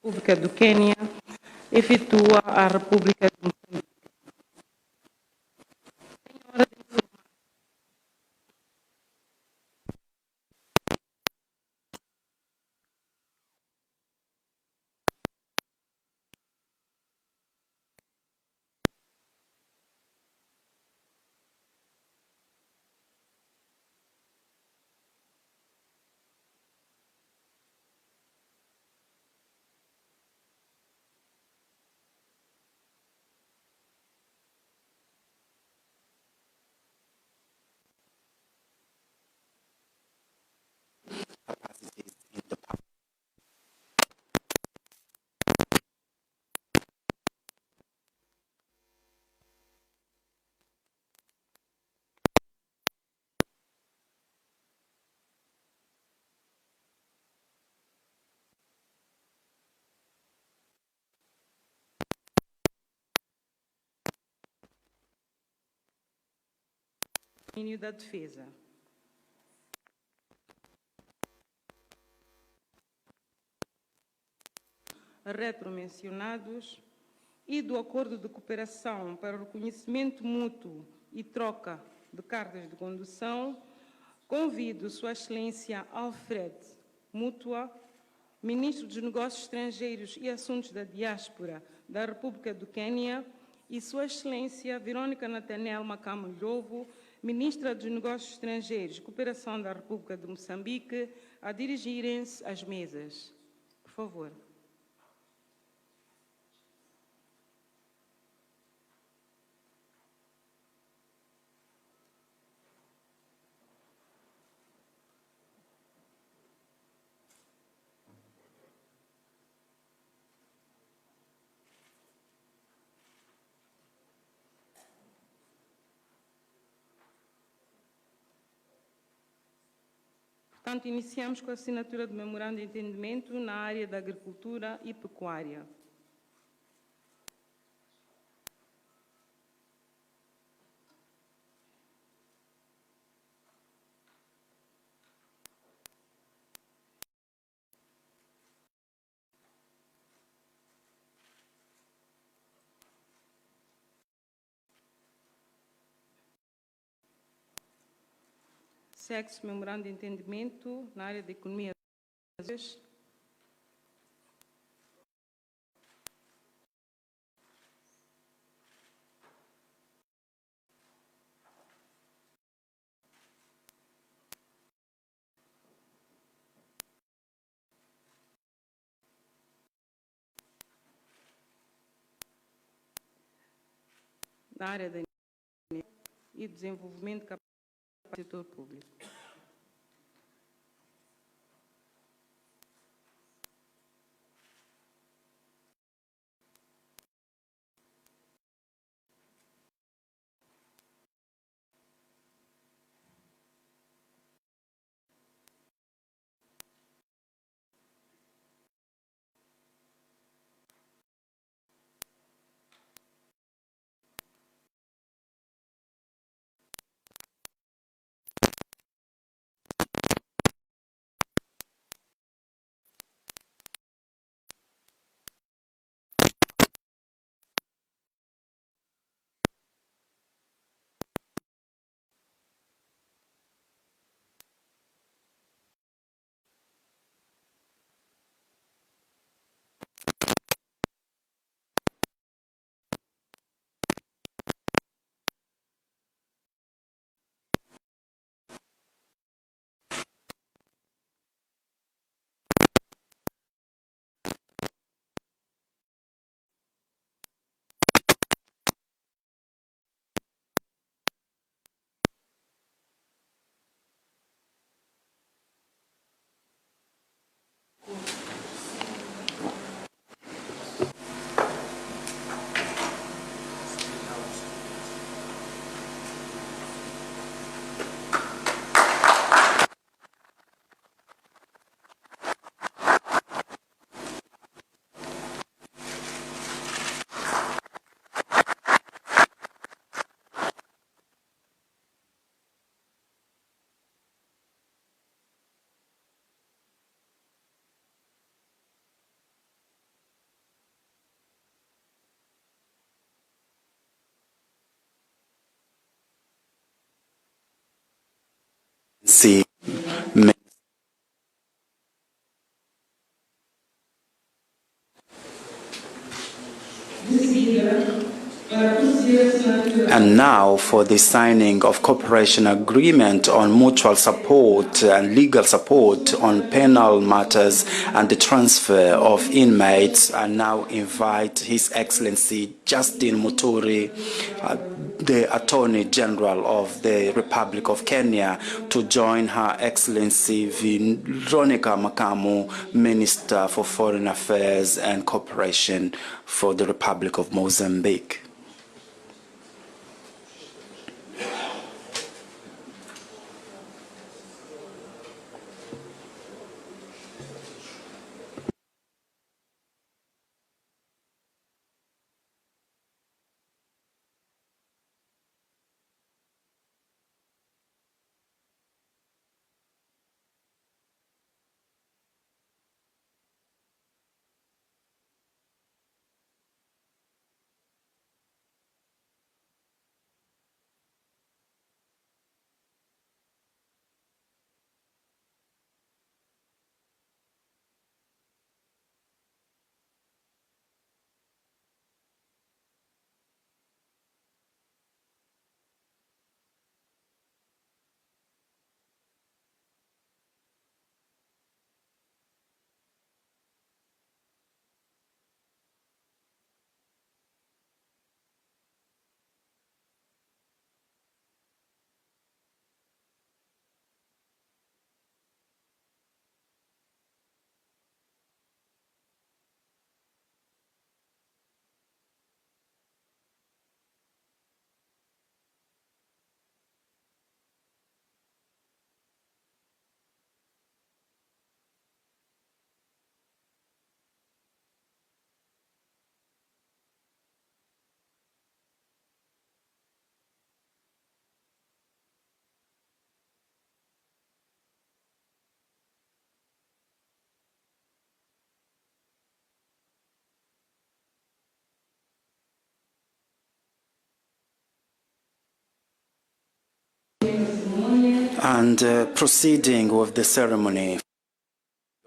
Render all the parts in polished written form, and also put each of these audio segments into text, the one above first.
República do Quênia efetua a República de Moçambique. Domínio da defesa. Retromencionados e do Acordo de Cooperação para o Reconhecimento Mútuo e Troca de Cartas de Condução, convido Sua Excelência Alfred Mutua, Ministro dos Negócios Estrangeiros e Assuntos da Diáspora da República do Quênia, e Sua Excelência Verônica Nathaniel Makamo Ndlovu, Ministra dos Negócios Estrangeiros e Cooperação da República de Moçambique, a dirigirem-se às mesas. Por favor. Portanto, iniciamos com a assinatura do Memorando de Entendimento na área da Agricultura e Pecuária. Segue-se Memorando de Entendimento na área da Economia. Na área da e desenvolvimento do setor público. Excellency, and now for the signing of cooperation agreement on mutual support and legal support on penal matters and the transfer of inmates, I now invite His Excellency Justin Muturi, the Attorney General of the Republic of Kenya, to join Her Excellency Veronica Makamu, Minister for Foreign Affairs and Cooperation for the Republic of Mozambique. And proceeding with the ceremony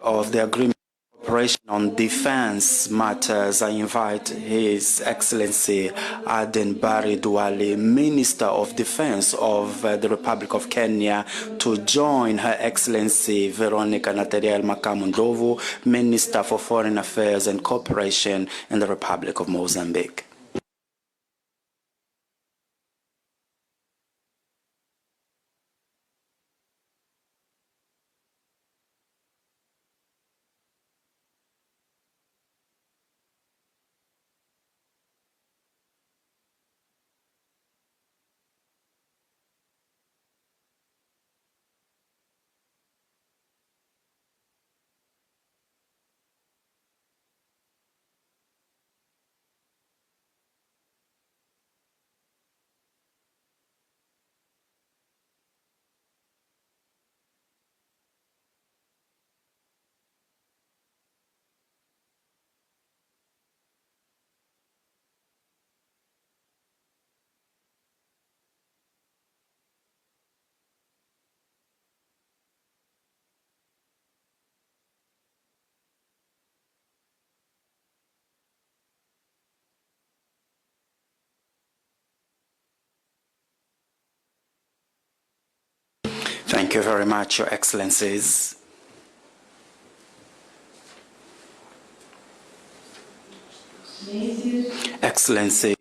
of the agreement of cooperation on defense matters, I invite His Excellency Aden Barry Duale, Minister of Defense of the Republic of Kenya, to join Her Excellency Veronica Natariel Makamu, Minister for Foreign Affairs and Cooperation in the Republic of Mozambique. Thank you very much, Your Excellencies. Excellencies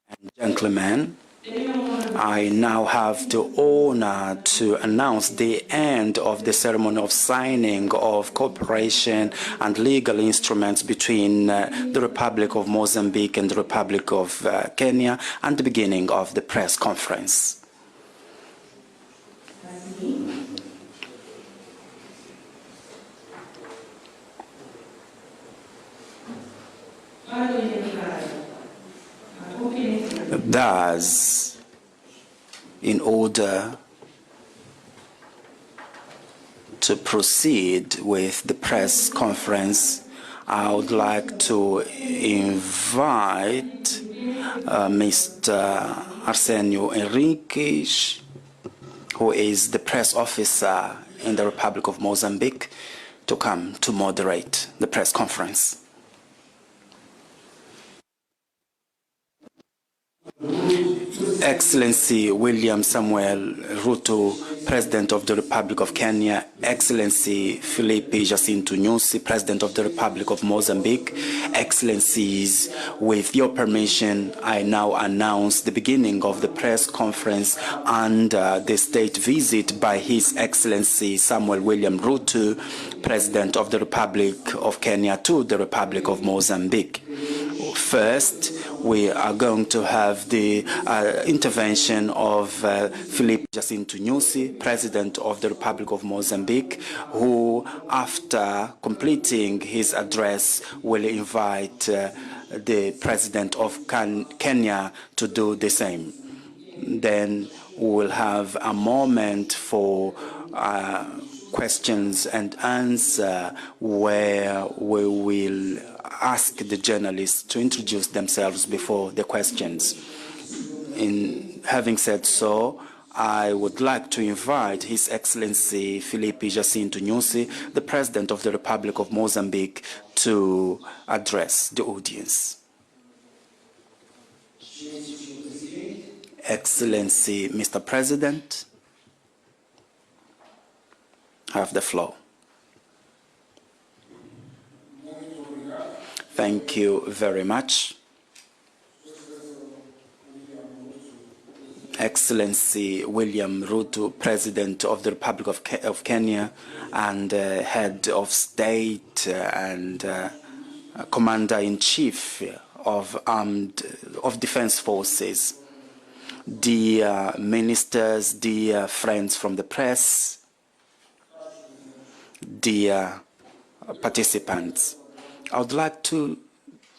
and gentlemen, I now have the honor to announce the end of the ceremony of signing of cooperation and legal instruments between the Republic of Mozambique and the Republic of Kenya, and the beginning of the press conference. Thus, in order to proceed with the press conference, I would like to invite Mr. Arsenio Enriquez, who is the press officer in the Republic of Mozambique, to come to moderate the press conference. Excellency William Samuel Ruto, President of the Republic of Kenya, Excellency Filipe Jacinto Nyusi, President of the Republic of Mozambique, Excellencies, with your permission, I now announce the beginning of the press conference and the state visit by His Excellency Samuel William Ruto, President of the Republic of Kenya, to the Republic of Mozambique. First, we are going to have the intervention of Filipe Jacinto Nyusi, President of the Republic of Mozambique, who, after completing his address, will invite the President of Kenya to do the same. Then we will have a moment for questions and answer, where we will ask the journalists to introduce themselves before the questions. In having said so, I would like to invite His Excellency Filipe Jacinto Nyusi, the President of the Republic of Mozambique, to address the audience. Excellency, Mr. President, have the floor. Thank you very much. Excellency William Ruto, President of the Republic of Kenya and Head of State and Commander-in-Chief of Defense Forces, dear ministers, dear friends from the press, dear participants, I would like to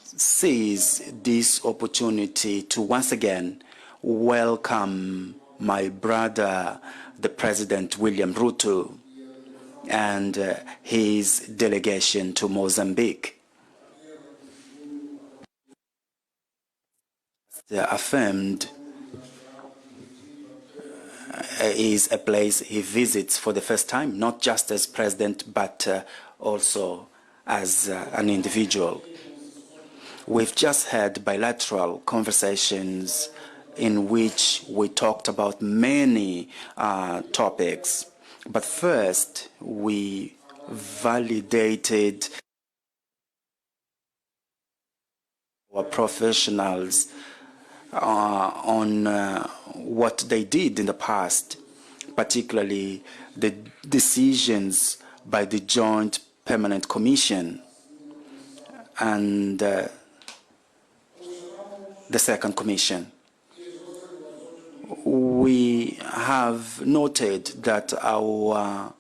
seize this opportunity to once again welcome my brother, the President William Ruto, and his delegation to Mozambique. Affirmed is a place he visits for the first time, not just as president, but also as an individual. We've just had bilateral conversations in which we talked about many topics. But first, we validated our professionals on what they did in the past, particularly the decisions by the Joint Permanent Commission and the Second Commission. We have noted that our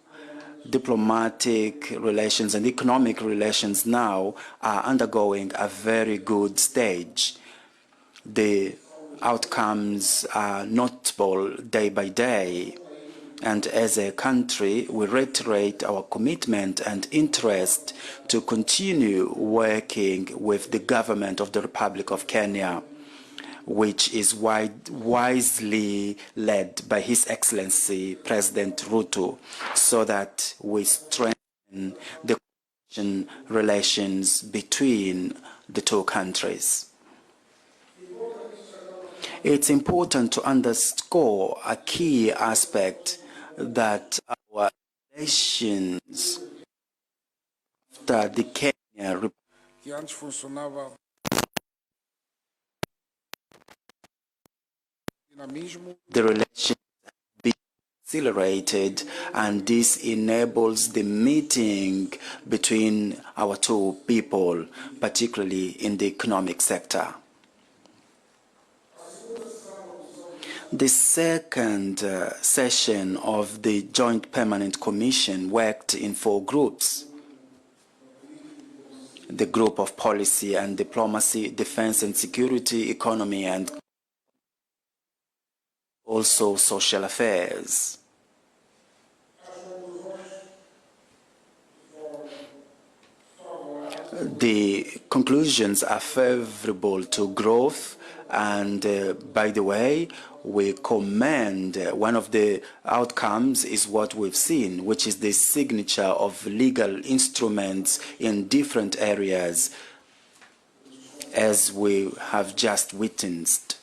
diplomatic relations and economic relations now are undergoing a very good stage. The outcomes are notable day by day. And as a country, we reiterate our commitment and interest to continue working with the government of the Republic of Kenya, which is wisely led by His Excellency President Ruto, so that we strengthen the relations between the two countries. It's important to underscore a key aspect that our relations after the Kenya the relations be accelerated, and this enables the meeting between our two people, particularly in the economic sector. The second session of the Joint Permanent Commission worked in 4 groups. The group of policy and diplomacy, defense and security, economy, and also social affairs. The conclusions are favorable to growth And by the way, we commend one of the outcomes is what we've seen, which is the signature of legal instruments in different areas, as we have just witnessed.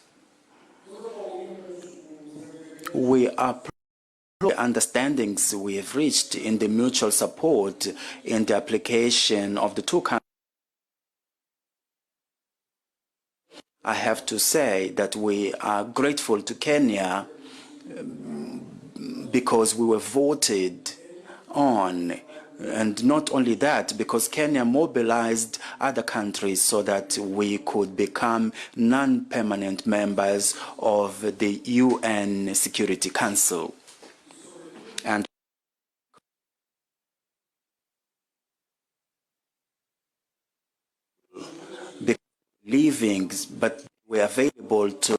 We are the understandings we have reached in the mutual support in the application of the two countries. I have to say that we are grateful to Kenya because we were voted on, and not only that, because Kenya mobilized other countries so that we could become non-permanent members of the UN Security Council. And leaving, but we are available to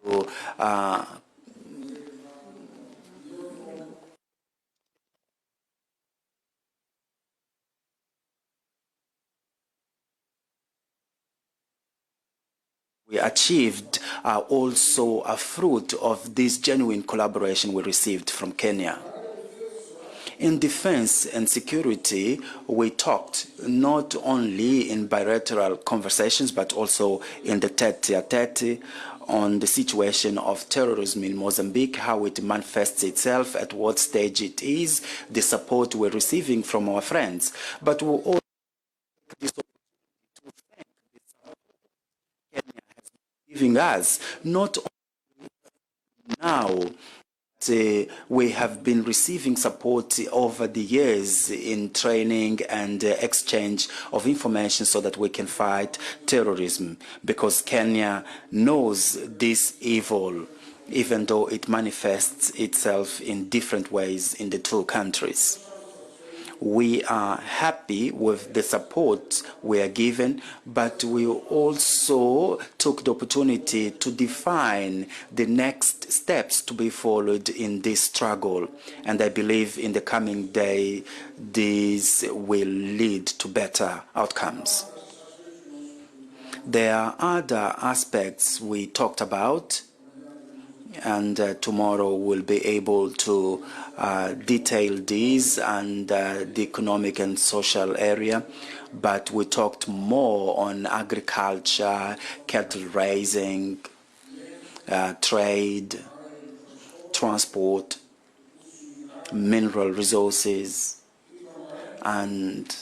we achieved also a fruit of this genuine collaboration we received from Kenya. In defense and security, we talked not only in bilateral conversations, but also in the tete-a-tete on the situation of terrorism in Mozambique, how it manifests itself, at what stage it is, the support we're receiving from our friends. But we also this opportunity to thank the support Kenya has been giving us, not only now. We have been receiving support over the years in training and exchange of information so that we can fight terrorism, because Kenya knows this evil, even though it manifests itself in different ways in the two countries. We are happy with the support we are given, but we also took the opportunity to define the next steps to be followed in this struggle. And I believe in the coming day, this will lead to better outcomes. There are other aspects we talked about, and tomorrow we'll be able to detail these and the economic and social area. But we talked more on agriculture, cattle raising, trade, transport, mineral resources, and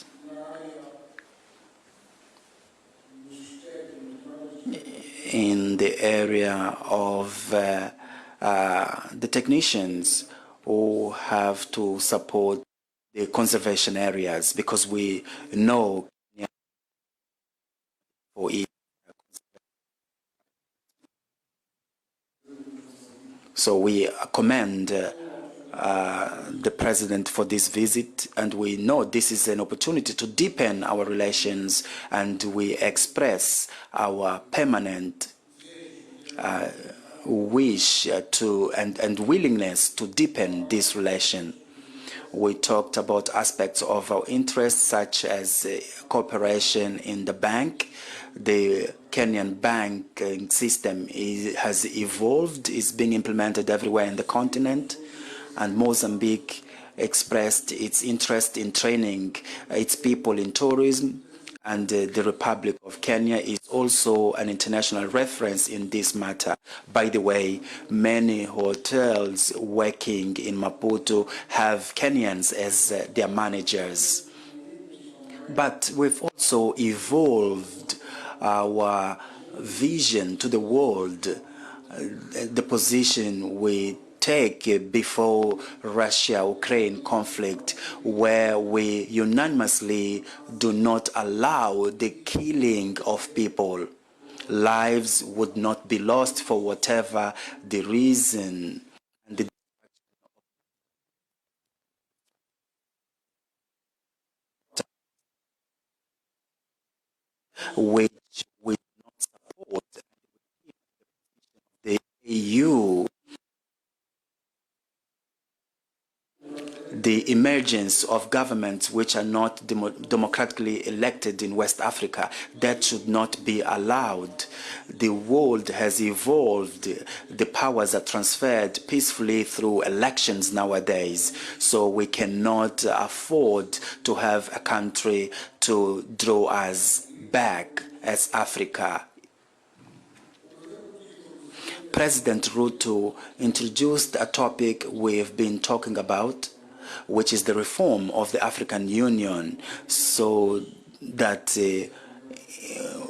in the area of the technicians who have to support the conservation areas, because we know for it. So we commend the President for this visit, and we know this is an opportunity to deepen our relations, and we express our permanent wish to and willingness to deepen this relation. We talked about aspects of our interests, such as cooperation in the bank. The Kenyan banking system has evolved, is being implemented everywhere in the continent, and Mozambique expressed its interest in training its people in tourism, and the Republic of Kenya is also an international reference in this matter. By the way, many hotels working in Maputo have Kenyans as their managers. But we've also evolved our vision to the world, the position we take before Russia-Ukraine conflict, where we unanimously do not allow the killing of people. Lives would not be lost for whatever the reason. Which we do not support the EU. The emergence of governments which are not democratically elected in West Africa. That should not be allowed. The world has evolved. The powers are transferred peacefully through elections nowadays. So we cannot afford to have a country to draw us back as Africa. President Ruto introduced a topic we've been talking about, which is the reform of the African Union, so that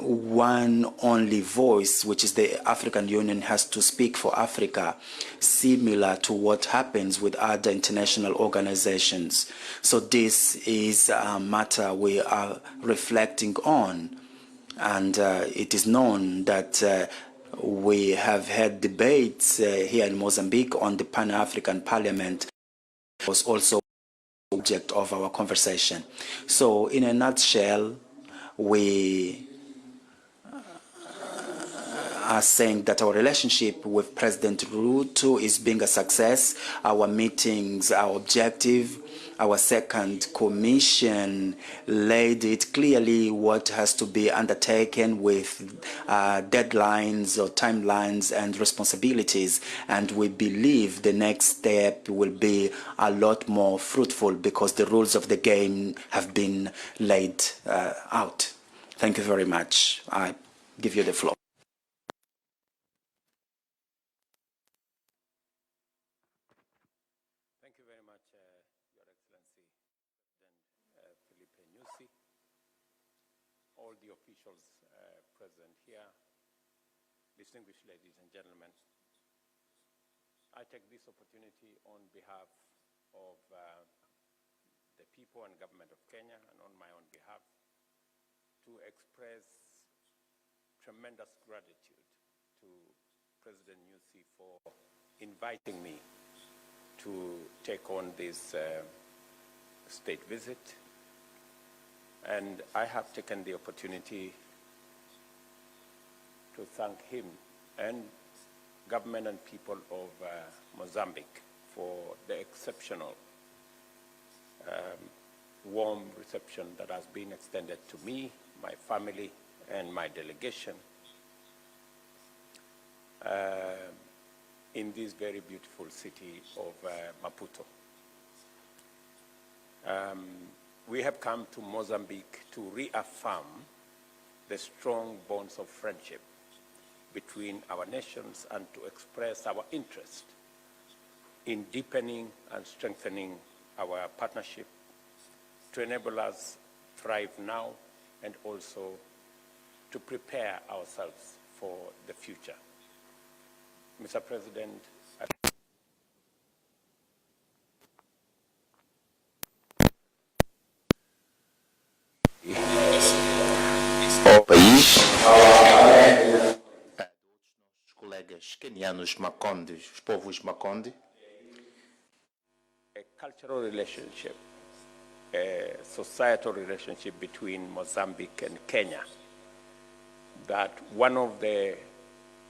one only voice, which is the African Union, has to speak for Africa, similar to what happens with other international organizations. So this is a matter we are reflecting on, and it is known that we have had debates here in Mozambique on the Pan-African Parliament. It was also the subject of our conversation. So in a nutshell, we are saying that our relationship with President Ruto is being a success. Our meetings are objective. Our second commission laid it clearly what has to be undertaken with deadlines or timelines and responsibilities. And we believe the next step will be a lot more fruitful because the rules of the game have been laid out. Thank you very much. I give you the floor. All the officials present here, distinguished ladies and gentlemen, I take this opportunity on behalf of the people and government of Kenya and on my own behalf to express tremendous gratitude to President Nyusi for inviting me to take on this state visit. And I have taken the opportunity to thank him and government and people of Mozambique for the exceptional warm reception that has been extended to me, my family, and my delegation in this very beautiful city of Maputo. We have come to Mozambique to reaffirm the strong bonds of friendship between our nations and to express our interest in deepening and strengthening our partnership to enable us thrive now and also to prepare ourselves for the future. Mr. President, ao país, os colegas quenianos macondes, os povos maconde. a cultural relationship, a societal relationship between Mozambique and Kenya, that one of the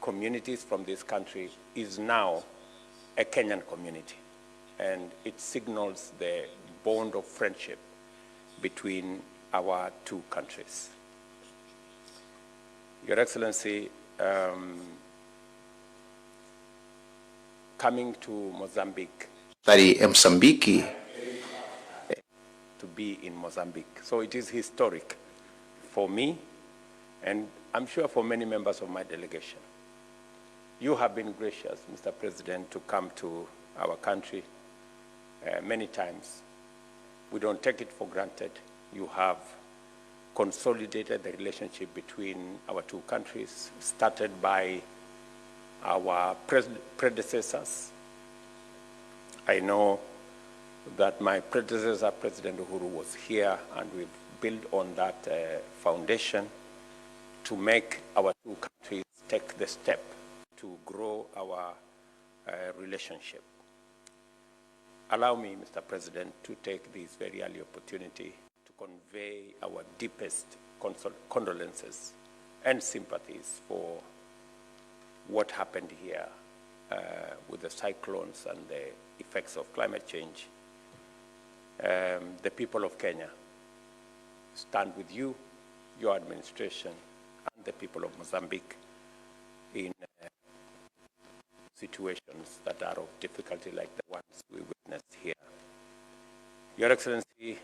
communities from this country is now a Kenyan community, and it signals the bond of friendship between our two countries. Your Excellency, coming to Mozambique, Moçambique, to be in Mozambique. So it is historic for me, and I'm sure for many members of my delegation. You have been gracious, Mr. President, to come to our country many times. We don't take it for granted. You have consolidated the relationship between our two countries, started by our predecessors. I know that my predecessor, President Uhuru, was here, and we've built on that foundation to make our two countries take the step to grow our relationship. Allow me, Mr. President, to take this very early opportunity to convey our deepest condolences and sympathies for what happened here with the cyclones and the effects of climate change. the people of Kenya stand with you, your administration, and the people of Mozambique in situations that are of difficulty like the ones we witnessed here. Your Excellency,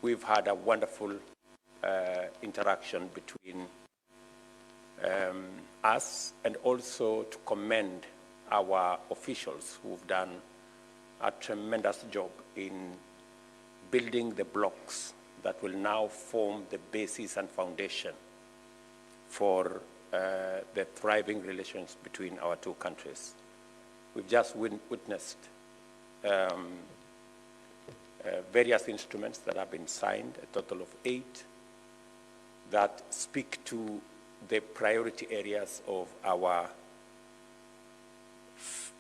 we've had a wonderful interaction between us, and also to commend our officials who've done a tremendous job in building the blocks that will now form the basis and foundation for the thriving relations between our two countries. We've just witnessed various instruments that have been signed, a total of 8, that speak to the priority areas of our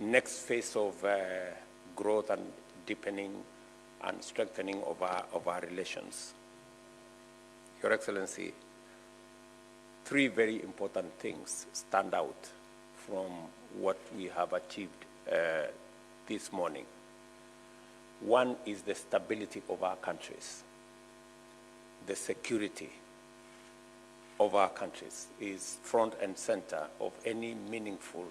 next phase of growth and deepening and strengthening of our relations. Your Excellency, 3 very important things stand out from what we have achieved this morning. One is the stability of our countries. The security of our countries is front and center of any meaningful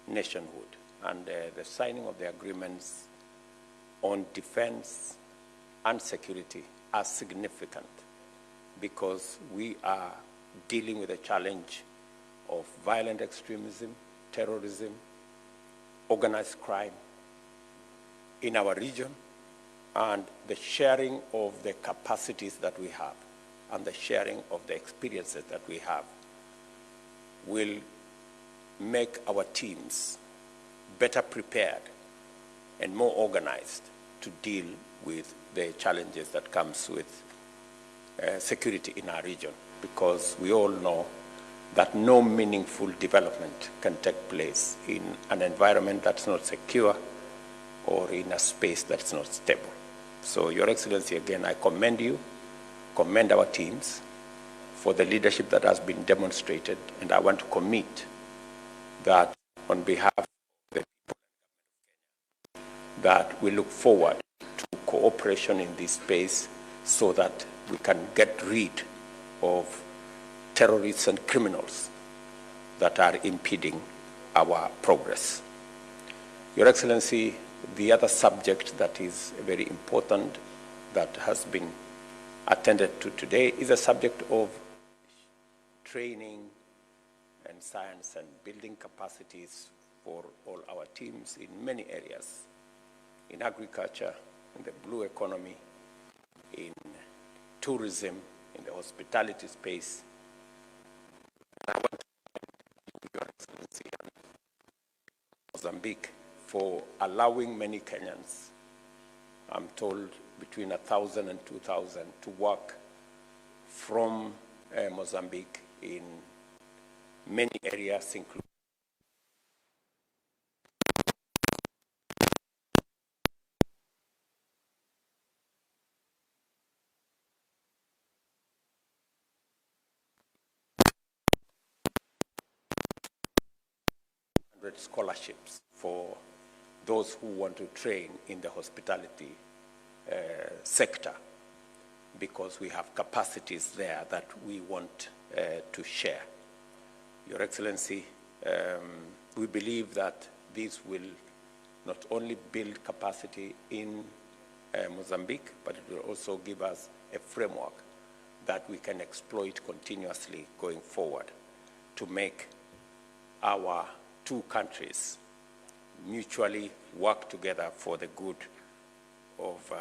nationhood. And the signing of the agreements on defense and security are significant because we are dealing with the challenge of violent extremism, terrorism, organized crime in our region, and the sharing of the capacities that we have and the sharing of the experiences that we have will make our teams better prepared and more organized to deal with the challenges that comes with security in our region, because we all know that no meaningful development can take place in an environment that's not secure or in a space that's not stable. So, Your Excellency, again, I commend you, commend our teams for the leadership that has been demonstrated, and I want to commit that on behalf of the people of Kenya, that we look forward to cooperation in this space so that we can get rid of terrorists and criminals that are impeding our progress. Your Excellency, the other subject that is very important that has been attended to today is a subject of training and science and building capacities for all our teams in many areas, in agriculture, in the blue economy, in tourism, in the hospitality space. I want to thank Your Excellency and Mozambique for allowing many Kenyans, I'm told between 1,000 and 2,000, to work from Mozambique in many areas, including scholarships for those who want to train in the hospitality sector, because we have capacities there that we want to share. Your Excellency, we believe that this will not only build capacity in Mozambique, but it will also give us a framework that we can exploit continuously going forward to make our two countries mutually work together for the good of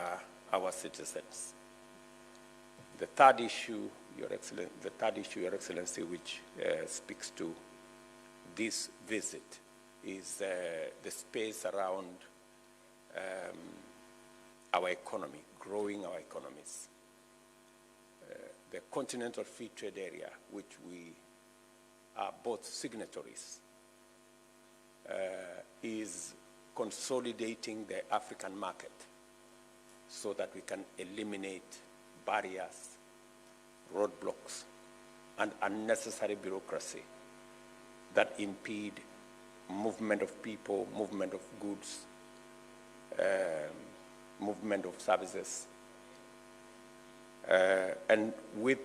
our citizens. The third issue, Your Excellency, which speaks to this visit, is the space around our economy, growing our economies. The Continental Free Trade Area, which we are both signatories, is consolidating the African market so that we can eliminate barriers, roadblocks, and unnecessary bureaucracy that impede movement of people, movement of goods, movement of services. And with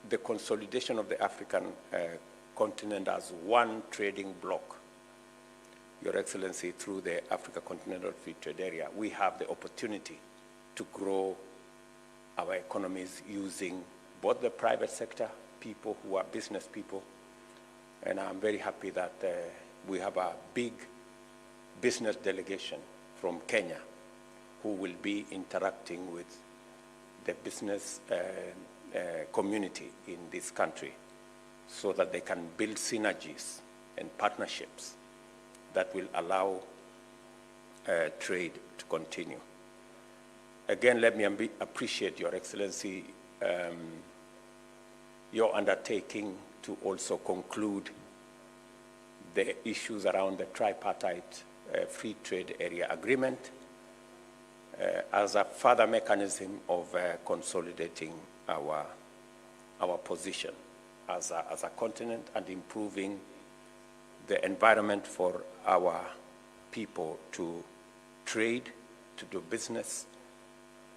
the consolidation of the African continent as one trading bloc, Your Excellency, through the Africa Continental Free Trade Area, we have the opportunity to grow our economies using both the private sector, people who are business people, and I'm very happy that we have a big business delegation from Kenya who will be interacting with the business community in this country so that they can build synergies and partnerships that will allow trade to continue. Again, let me appreciate, Your Excellency, your undertaking to also conclude the issues around the tripartite free trade area agreement as a further mechanism of consolidating our position as a continent and improving the environment for our people to trade, to do business,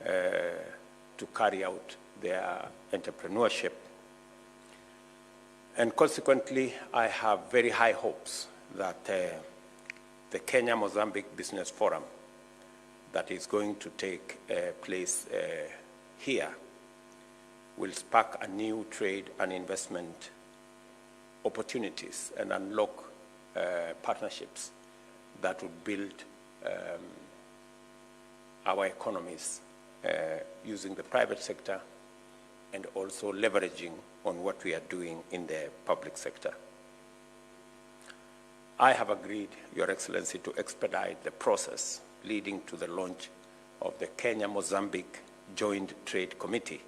to carry out their entrepreneurship. And consequently, I have very high hopes that the Kenya-Mozambique Business Forum that is going to take place here will spark a new trade and investment opportunities and unlock partnerships that would build our economies using the private sector and also leveraging on what we are doing in the public sector. I have agreed, Your Excellency, to expedite the process leading to the launch of the Kenya-Mozambique Joint Trade Committee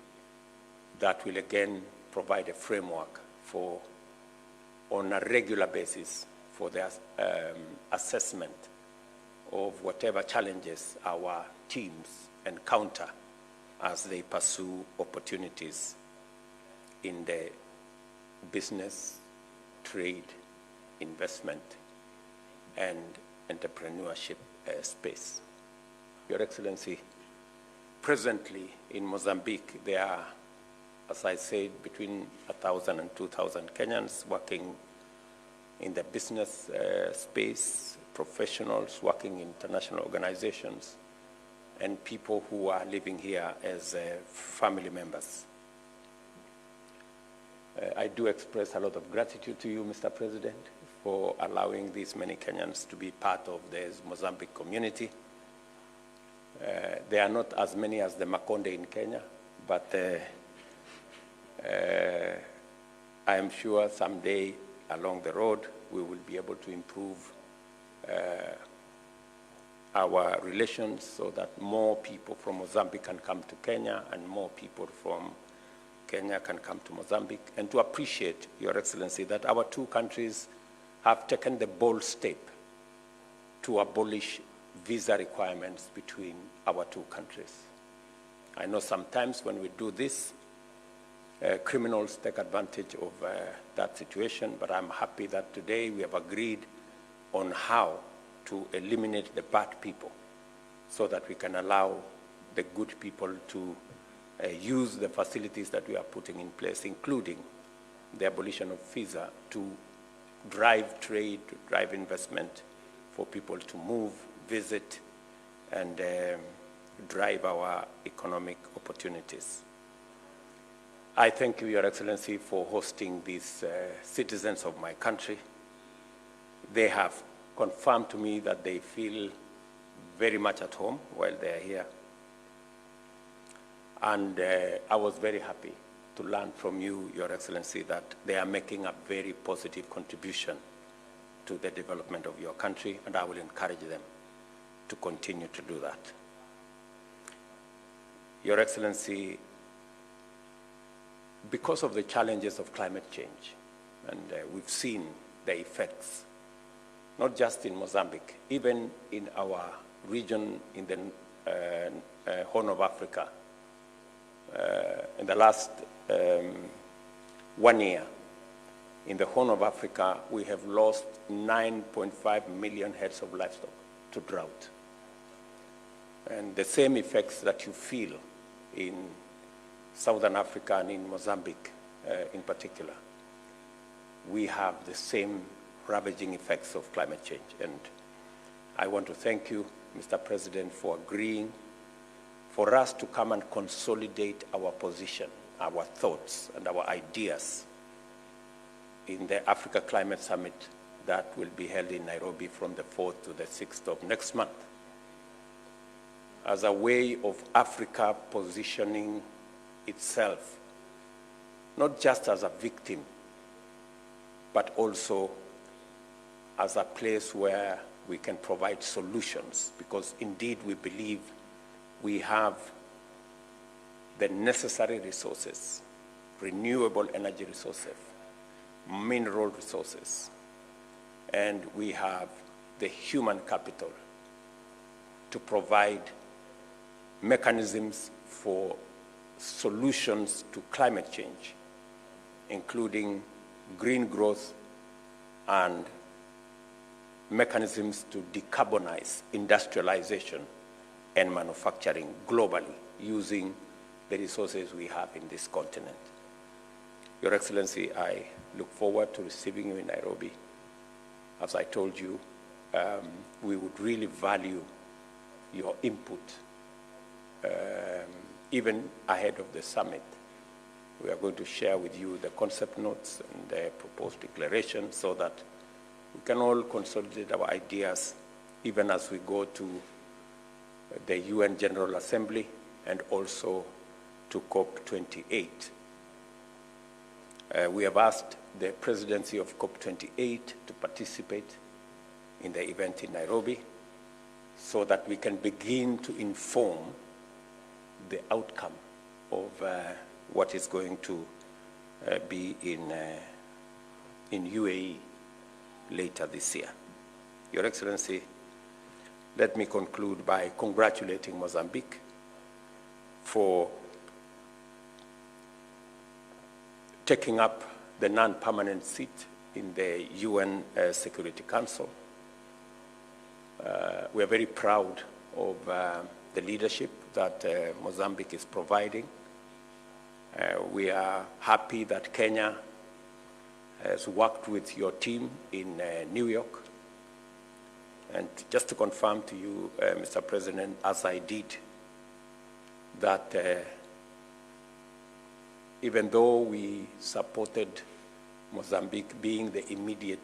that will again provide a framework for, on a regular basis, for the assessment of whatever challenges our teams encounter as they pursue opportunities in the business, trade, investment, and entrepreneurship space. Your Excellency, presently in Mozambique, there are, as I said, between 1,000 and 2,000 Kenyans working in the business space, professionals working in international organizations, and people who are living here as family members. I do express a lot of gratitude to you, Mr. President, for allowing these many Kenyans to be part of the Mozambique community. There are not as many as the Makonde in Kenya, but I am sure someday along the road we will be able to improve our relations so that more people from Mozambique can come to Kenya and more people from Kenya can come to Mozambique, and to appreciate, Your Excellency, that our two countries have taken the bold step to abolish visa requirements between our two countries. I know sometimes when we do this, criminals take advantage of that situation, but I'm happy that today we have agreed on how to eliminate the bad people so that we can allow the good people to use the facilities that we are putting in place, including the abolition of visa, to drive trade, to drive investment, for people to move, visit, and drive our economic opportunities. I thank you, Your Excellency, for hosting these citizens of my country. They have confirmed to me that they feel very much at home while they are here. And I was very happy to learn from you, Your Excellency, that they are making a very positive contribution to the development of your country, and I will encourage them to continue to do that. Your Excellency, because of the challenges of climate change, and we've seen the effects, not just in Mozambique, even in our region in the Horn of Africa. In the last 1 year, in the Horn of Africa, we have lost 9.5 million heads of livestock to drought. And the same effects that you feel in Southern Africa and in Mozambique in particular, we have the same ravaging effects of climate change. And I want to thank you, Mr. President, for agreeing for us to come and consolidate our position, our thoughts, and our ideas in the Africa Climate Summit that will be held in Nairobi from the 4th to the 6th of next month, as a way of Africa positioning itself, not just as a victim, but also as a place where we can provide solutions, because indeed we believe we have the necessary resources, renewable energy resources, mineral resources, and we have the human capital to provide mechanisms for solutions to climate change, including green growth and mechanisms to decarbonize industrialization and manufacturing globally using the resources we have in this continent. Your Excellency, I look forward to receiving you in Nairobi. As I told you, we would really value your input, even ahead of the summit. We are going to share with you the concept notes and the proposed declaration so that we can all consolidate our ideas even as we go to the UN General Assembly and also to COP28. We have asked the presidency of COP28 to participate in the event in Nairobi so that we can begin to inform the outcome of what is going to be in UAE later this year. Your Excellency, let me conclude by congratulating Mozambique for taking up the non-permanent seat in the UN Security Council. We are very proud of the leadership that Mozambique is providing. We are happy that Kenya has worked with your team in New York. And just to confirm to you, Mr. President, as I did, that even though we supported Mozambique being the immediate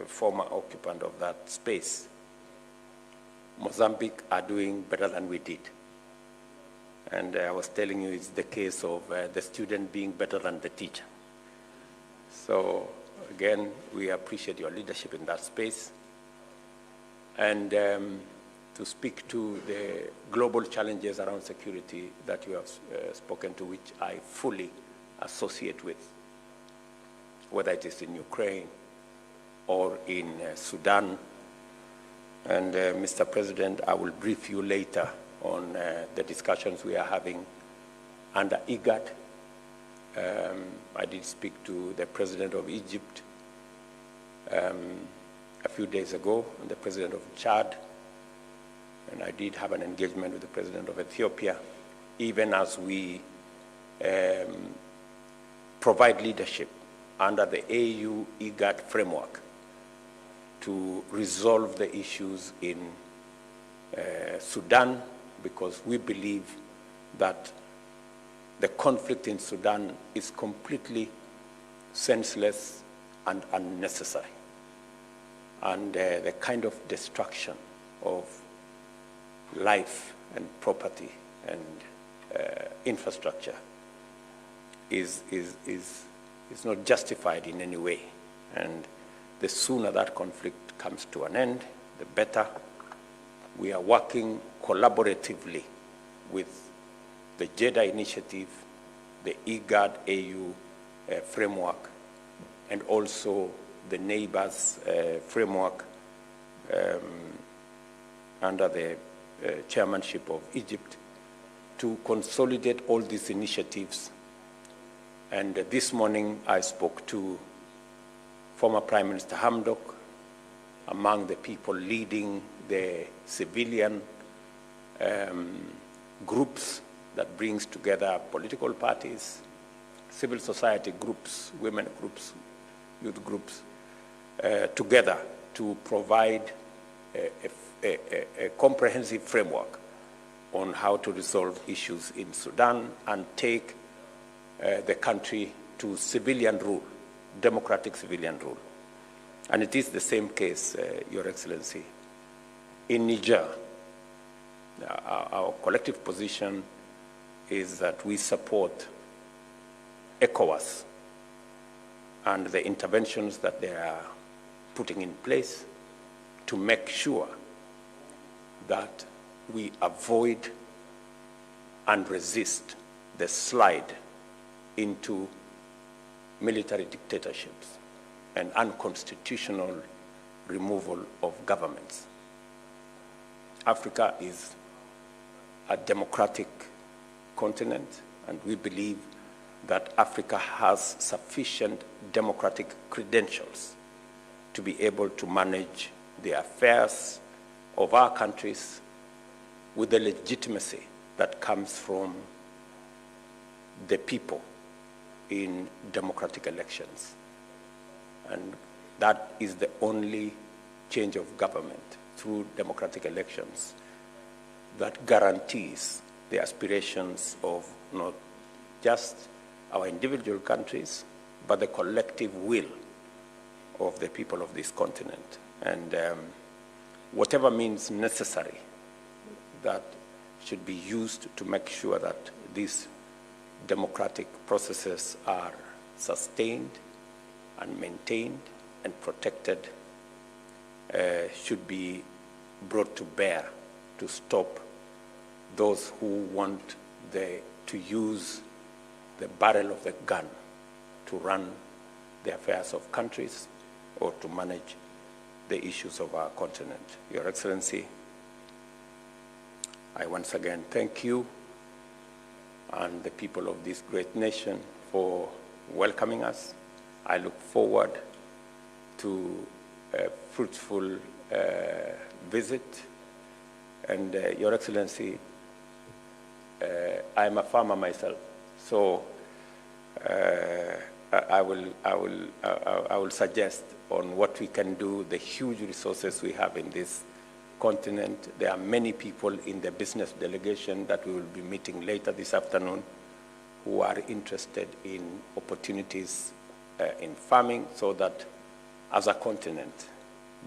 former occupant of that space, Mozambique are doing better than we did. And I was telling you it's the case of the student being better than the teacher. So again, we appreciate your leadership in that space. And to speak to the global challenges around security that you have spoken to, which I fully associate with, whether it is in Ukraine or in Sudan. And Mr. President, I will brief you later on the discussions we are having under IGAD. I did speak to the President of Egypt a few days ago, and the President of Chad, and I did have an engagement with the President of Ethiopia, even as we provide leadership under the AU IGAD framework to resolve the issues in Sudan, because we believe that the conflict in Sudan is completely senseless and unnecessary. And the kind of destruction of life and property and infrastructure is not justified in any way. And the sooner that conflict comes to an end, the better. We are working collaboratively with the JEDA initiative, the IGAD AU framework, and also the neighbors framework under the chairmanship of Egypt to consolidate all these initiatives. And this morning I spoke to former Prime Minister Hamdok, among the people leading the civilian groups that brings together political parties, civil society groups, women groups, youth groups, together to provide a comprehensive framework on how to resolve issues in Sudan and take the country to civilian rule, democratic civilian rule. And it is the same case, Your Excellency. In Niger, our collective position is that we support ECOWAS and the interventions that they are putting in place to make sure that we avoid and resist the slide into military dictatorships and unconstitutional removal of governments. Africa is a democratic continent, and we believe that Africa has sufficient democratic credentials to be able to manage the affairs of our countries with the legitimacy that comes from the people in democratic elections. And that is the only change of government through democratic elections that guarantees the aspirations of not just our individual countries, but the collective will of the people of this continent. And whatever means necessary that should be used to make sure that these democratic processes are sustained and maintained and protected should be brought to bear to stop those who want to use the barrel of the gun to run the affairs of countries or to manage the issues of our continent. Your Excellency, I once again thank you and the people of this great nation for welcoming us. I look forward to a fruitful visit. And Your Excellency, I'm a farmer myself, so I will suggest on what we can do, the huge resources we have in this continent. There are many people in the business delegation that we will be meeting later this afternoon who are interested in opportunities in farming, so that as a continent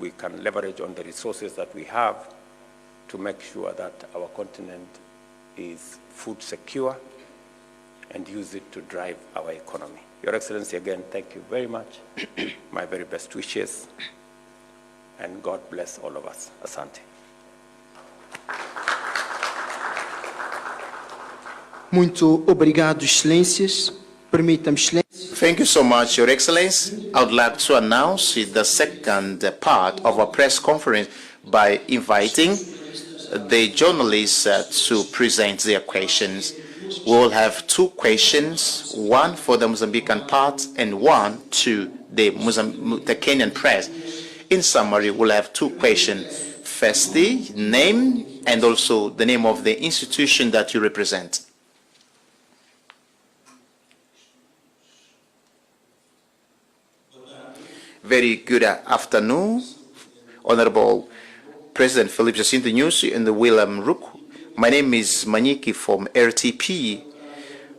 we can leverage on the resources that we have to make sure that our continent is food secure and use it to drive our economy. Your Excellency, again, thank you very much. My very best wishes, and God bless all of us. Asante. Muito obrigado, Excelências. Permita-me, Excelência. Thank you so much, Your Excellency. I would like to announce the second part of our press conference by inviting the journalists to present their questions. We will have two questions, one for the Mozambican part and one to the Kenyan press. In summary, we'll have two questions. Firstly, name and also the name of the institution that you represent. Very good afternoon, Honorable President Philip Jacinto Nyusi and the William Rook. My name is Manyiki from RTP.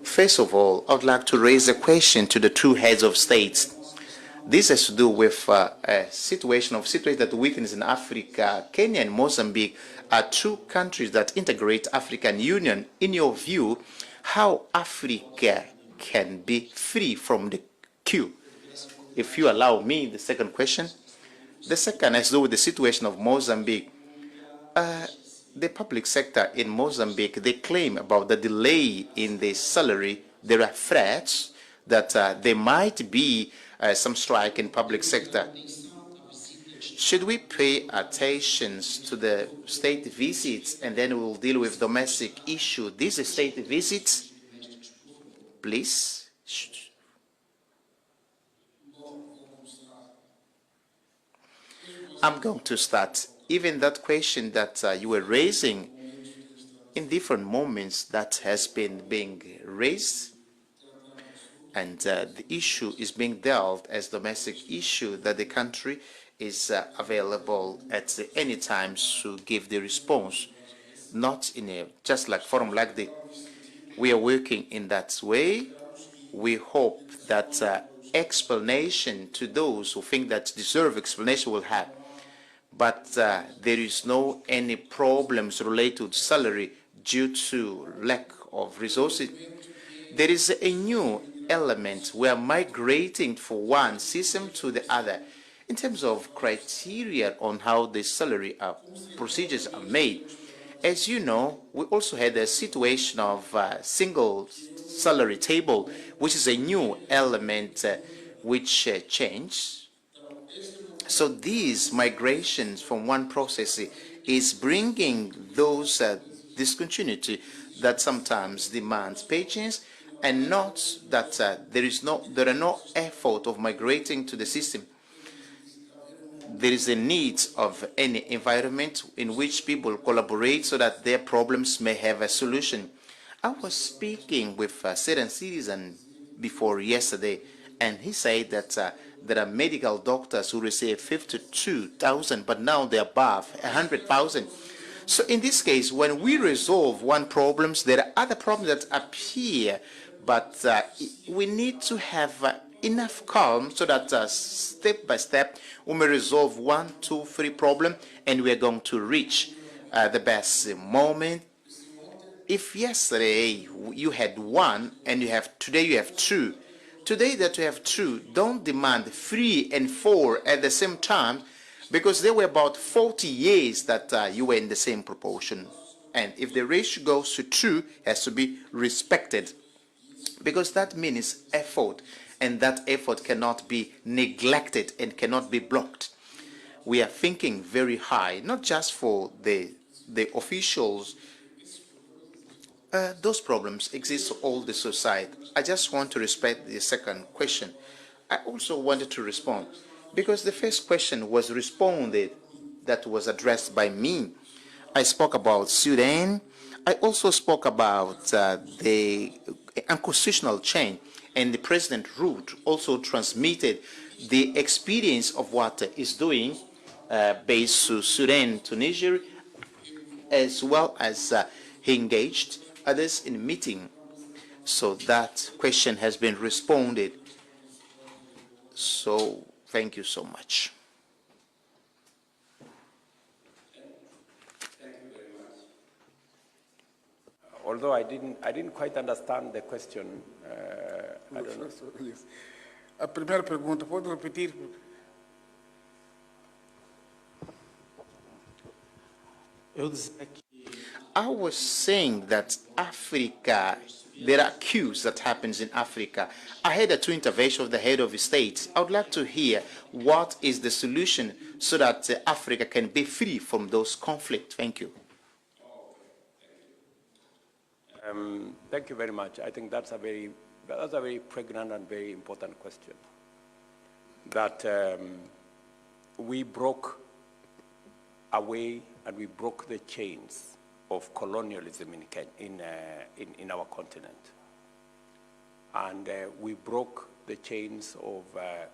First of all, I would like to raise a question to the two heads of states. This has to do with a situation that weakens in Africa. Kenya and Mozambique are two countries that integrate African Union. In your view, how Africa can be free from the queue? If you allow me, the second question. The second has to do with the situation of Mozambique. The public sector in Mozambique, they claim about the delay in the salary. There are threats that there might be some strike in public sector. Should we pay attention to the state visits and then we'll deal with domestic issue? These state visits, please. I'm going to start. Even that question that you were raising, in different moments that has been being raised, and the issue is being dealt as domestic issue, that the country is available at any time to give the response, not in a just like forum like the. We are working in that way. We hope that explanation to those who think that deserve explanation will have, but there is no any problems related to salary due to lack of resources. There is a new element. We are migrating from one system to the other in terms of criteria on how the salary procedures are made. As you know, we also had a situation of single salary table, which is a new element which changed. So these migrations from one process is bringing those discontinuity that sometimes demands patience, and not that there are no effort of migrating to the system. There is a need of any environment in which people collaborate so that their problems may have a solution. I was speaking with a certain citizen before yesterday, and he said that there are medical doctors who receive 52,000, but now they're above 100,000. So in this case, when we resolve one problem, there are other problems that appear, but we need to have enough calm so that step by step we may resolve 1, 2, 3 problems, and we are going to reach the best moment. If yesterday you had 1 and today you have 2, today that you have 2, don't demand 3 and 4 at the same time, because there were about 40 years that you were in the same proportion. And if the ratio goes to 2, it has to be respected, because that means effort, and that effort cannot be neglected and cannot be blocked. We are thinking very high, not just for the officials. Those problems exist all the society. I just want to respect the second question. I also wanted to respond, because the first question was responded, that was addressed by me. I spoke about Sudan. I also spoke about the unconstitutional change, and the President Ruto also transmitted the experience of what is doing based to Sudan, Tunisia, as well as he engaged others in a meeting. So that question has been responded. So thank you so much. Although I didn't quite understand the question. I don't know. Yes. A primeira pergunta, pode repetir? I was saying that Africa, there are queues that happens in Africa. I had a 2 intervention of the head of the state. I would like to hear what is the solution so that Africa can be free from those conflicts. Thank you. Thank you very much. I think that's a very pregnant and very important question. That we broke away and we broke the chains of colonialism in our continent. And we broke the chains of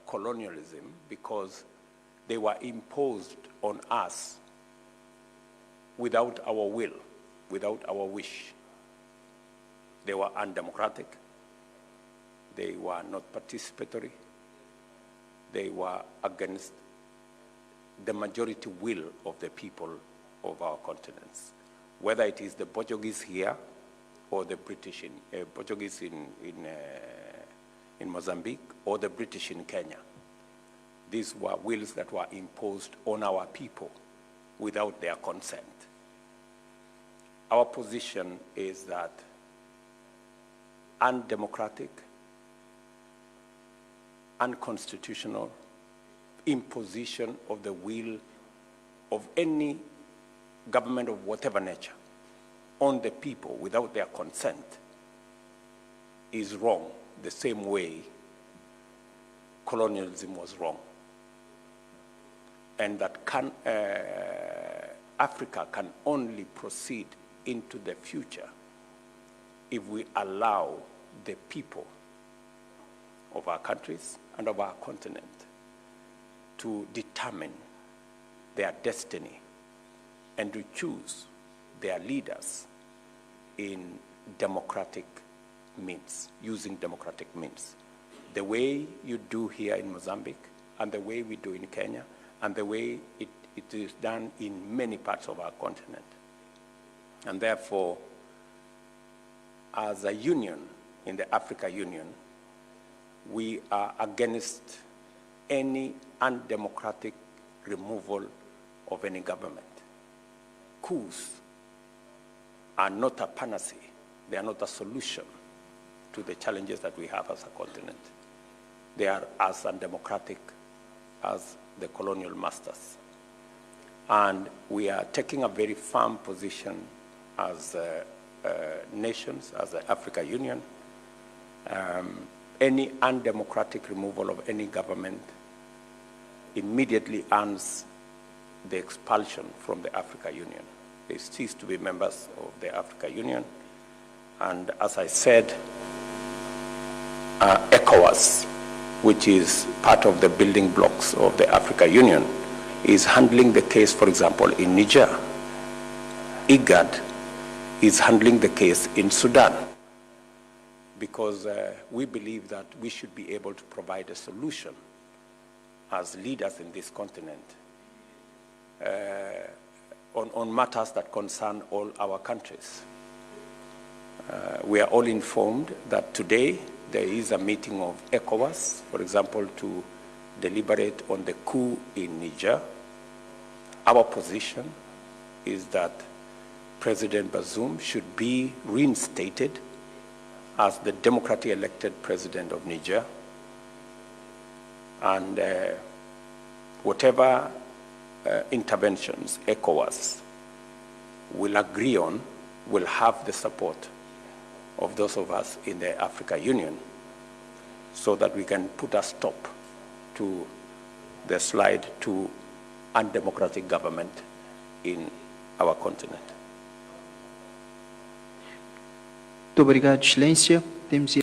colonialism because they were imposed on us without our will, without our wish. They were undemocratic. They were not participatory. They were against the majority will of the people of our continents, whether it is the Portuguese here or the British Portuguese in Mozambique or the British in Kenya. These were wills that were imposed on our people without their consent. Our position is that undemocratic, unconstitutional imposition of the will of any government of whatever nature on the people without their consent is wrong, the same way colonialism was wrong. And that Africa can only proceed into the future if we allow the people of our countries and of our continent to determine their destiny and to choose their leaders in democratic means, using democratic means. The way you do here in Mozambique, and the way we do in Kenya, and the way it is done in many parts of our continent. And therefore, as a union, in the Africa Union, we are against any undemocratic removal of any government. Coups are not a panacea. They are not a solution to the challenges that we have as a continent. They are as undemocratic as the colonial masters. And we are taking a very firm position as nations, as the Africa Union. Any undemocratic removal of any government immediately earns the expulsion from the Africa Union. They cease to be members of the Africa Union. And as I said, ECOWAS, which is part of the building blocks of the Africa Union, is handling the case, for example, in Niger. IGAD is handling the case in Sudan, because we believe that we should be able to provide a solution as leaders in this continent on matters that concern all our countries. We are all informed that today there is a meeting of ECOWAS, for example, to deliberate on the coup in Niger. Our position is that President Bazoum should be reinstated as the democratically elected president of Niger. And whatever interventions ECOWAS will agree on will have the support of those of us in the Africa Union, so that we can put a stop to the slide to undemocratic government in our continent. Muito obrigado, Excelência. Temos